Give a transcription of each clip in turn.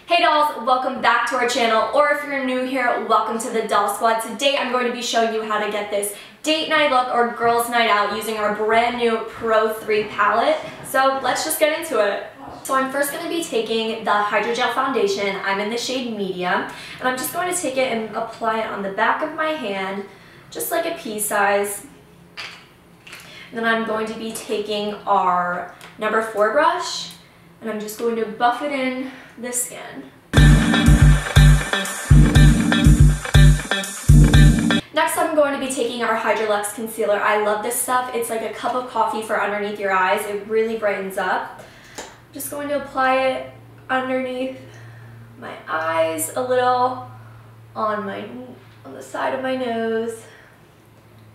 Hey dolls, welcome back to our channel, or if you're new here, welcome to the Doll Squad. Today I'm going to be showing you how to get this date night look or girls night out using our brand new Pro 3 palette. So let's just get into it. So I'm first going to be taking the Hydrogel foundation. I'm in the shade medium, and I'm just going to take it and apply it on the back of my hand, just like a pea size. And then I'm going to be taking our number 4 brush, and I'm just going to buff it in the skin. Next, I'm going to be taking our Hydrolux concealer. I love this stuff. It's like a cup of coffee for underneath your eyes. It really brightens up. I'm just going to apply it underneath my eyes, a little on the side of my nose,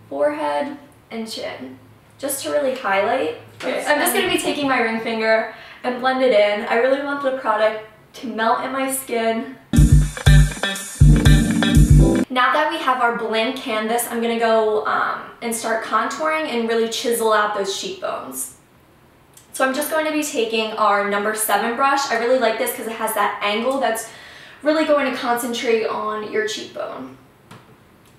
forehead, and chin, just to really highlight. I'm just going to be taking my ring finger and blend it in. I really want the product to melt in my skin. Now that we have our blank canvas, I'm going to go and start contouring and really chisel out those cheekbones. So I'm just going to be taking our number 7 brush. I really like this because it has that angle that's really going to concentrate on your cheekbone.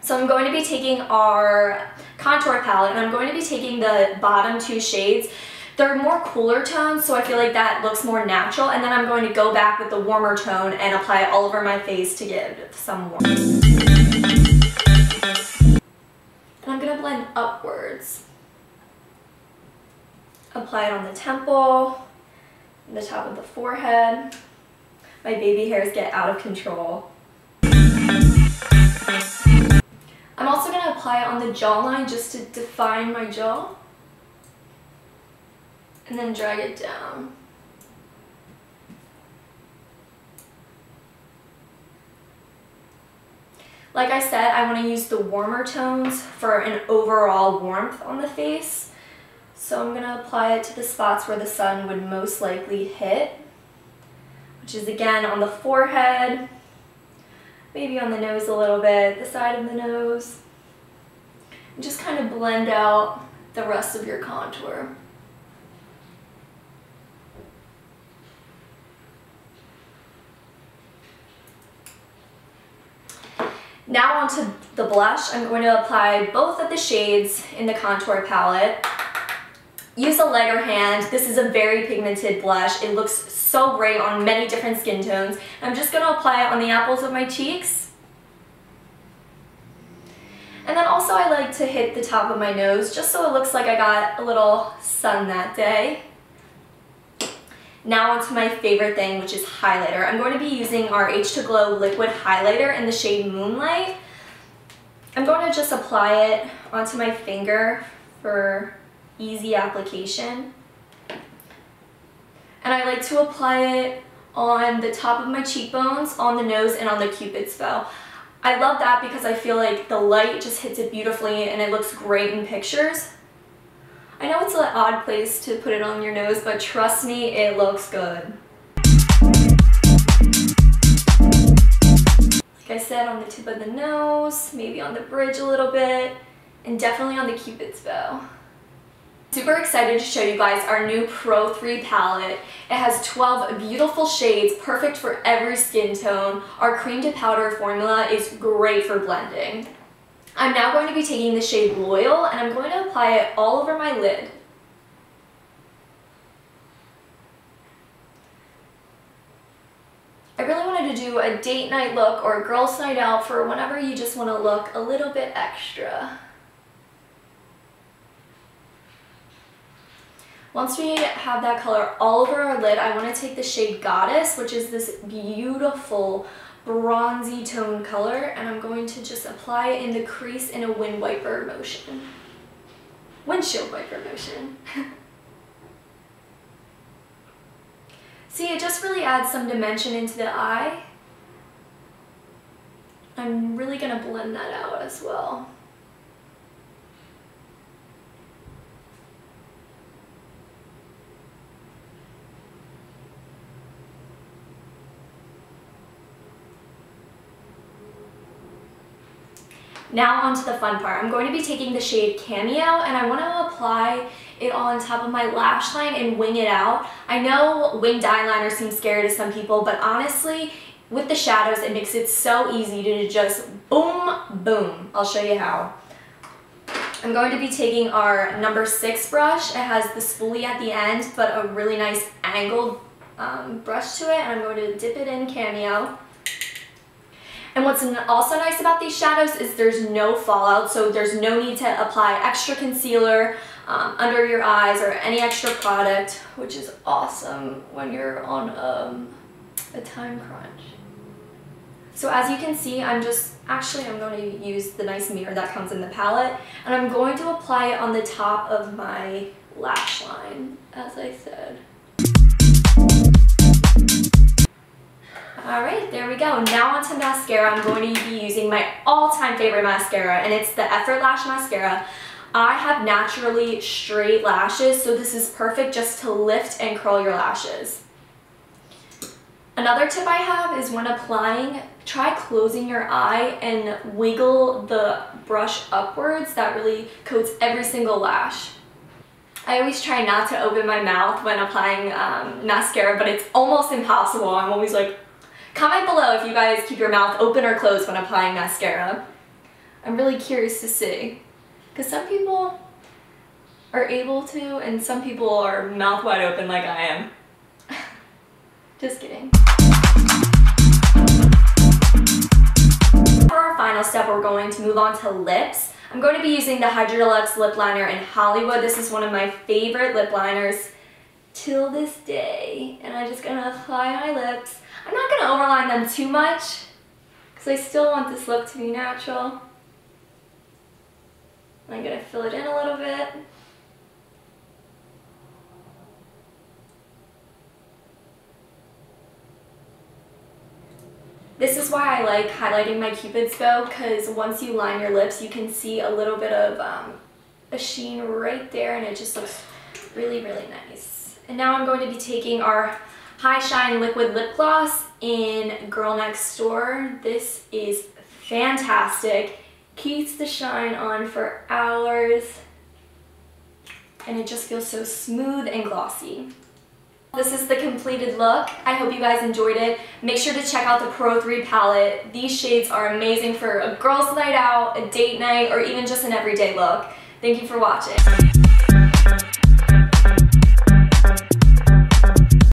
So I'm going to be taking our contour palette, and I'm going to be taking the bottom 2 shades. They're more cooler tones, so I feel like that looks more natural, and then I'm going to go back with the warmer tone and apply it all over my face to give some warmth. And I'm going to blend upwards. Apply it on the temple, the top of the forehead. My baby hairs get out of control. I'm also going to apply it on the jawline just to define my jaw. And then drag it down. Like I said, I want to use the warmer tones for an overall warmth on the face. So I'm going to apply it to the spots where the sun would most likely hit, which is again on the forehead, maybe on the nose a little bit, the side of the nose. And just kind of blend out the rest of your contour. Now onto the blush. I'm going to apply both of the shades in the contour palette. Use a lighter hand. This is a very pigmented blush. It looks so great on many different skin tones. I'm just going to apply it on the apples of my cheeks. And then also I like to hit the top of my nose just so it looks like I got a little sun that day. Now onto my favorite thing, which is highlighter. I'm going to be using our H2Glow liquid highlighter in the shade Moonlight. I'm going to just apply it onto my finger for easy application. And I like to apply it on the top of my cheekbones, on the nose, and on the Cupid's bow. I love that because I feel like the light just hits it beautifully and it looks great in pictures. I know it's an odd place to put it on your nose, but trust me, it looks good. Like I said, on the tip of the nose, maybe on the bridge a little bit, and definitely on the Cupid's bow. Super excited to show you guys our new Pro 3 palette. It has 12 beautiful shades, perfect for every skin tone. Our cream to powder formula is great for blending. I'm now going to be taking the shade Loyal, and I'm going to apply it all over my lid. I really wanted to do a date night look or a girls' night out for whenever you just want to look a little bit extra. Once we have that color all over our lid, I want to take the shade Goddess, which is this beautiful bronzy tone color, and I'm going to just apply it in the crease in a windshield wiper motion. See, it just really adds some dimension into the eye. I'm really going to blend that out as well. Now onto the fun part. I'm going to be taking the shade Cameo, and I want to apply it on top of my lash line and wing it out. I know winged eyeliner seems scary to some people, but honestly, with the shadows, it makes it so easy to just boom, boom. I'll show you how. I'm going to be taking our number 6 brush. It has the spoolie at the end, but a really nice angled brush to it, and I'm going to dip it in Cameo. And what's also nice about these shadows is there's no fallout, so there's no need to apply extra concealer under your eyes or any extra product, which is awesome when you're on a time crunch. So as you can see, I'm going to use the nice mirror that comes in the palette, and I'm going to apply it on the top of my lash line, as I said. Alright, there we go. Now onto mascara. I'm going to be using my all-time favorite mascara, and it's the Effort Lash Mascara. I have naturally straight lashes, so this is perfect just to lift and curl your lashes. Another tip I have is when applying, try closing your eye and wiggle the brush upwards. That really coats every single lash. I always try not to open my mouth when applying mascara, but it's almost impossible. I'm always like, comment below if you guys keep your mouth open or closed when applying mascara. I'm really curious to see, because some people are able to and some people are mouth wide open like I am. Just kidding. For our final step, we're going to move on to lips. I'm going to be using the Hydra Deluxe Lip Liner in Hollywood. This is one of my favorite lip liners till this day. And I'm just going to apply my lips. I'm not going to overline them too much because I still want this look to be natural. I'm going to fill it in a little bit. This is why I like highlighting my Cupid's bow, because once you line your lips, you can see a little bit of a sheen right there, and it just looks really, really nice. And now I'm going to be taking our High Shine Liquid Lip Gloss in Girl Next Door. This is fantastic. Keeps the shine on for hours, and it just feels so smooth and glossy. This is the completed look. I hope you guys enjoyed it. Make sure to check out the Pro 3 palette. These shades are amazing for a girls' night out, a date night, or even just an everyday look. Thank you for watching.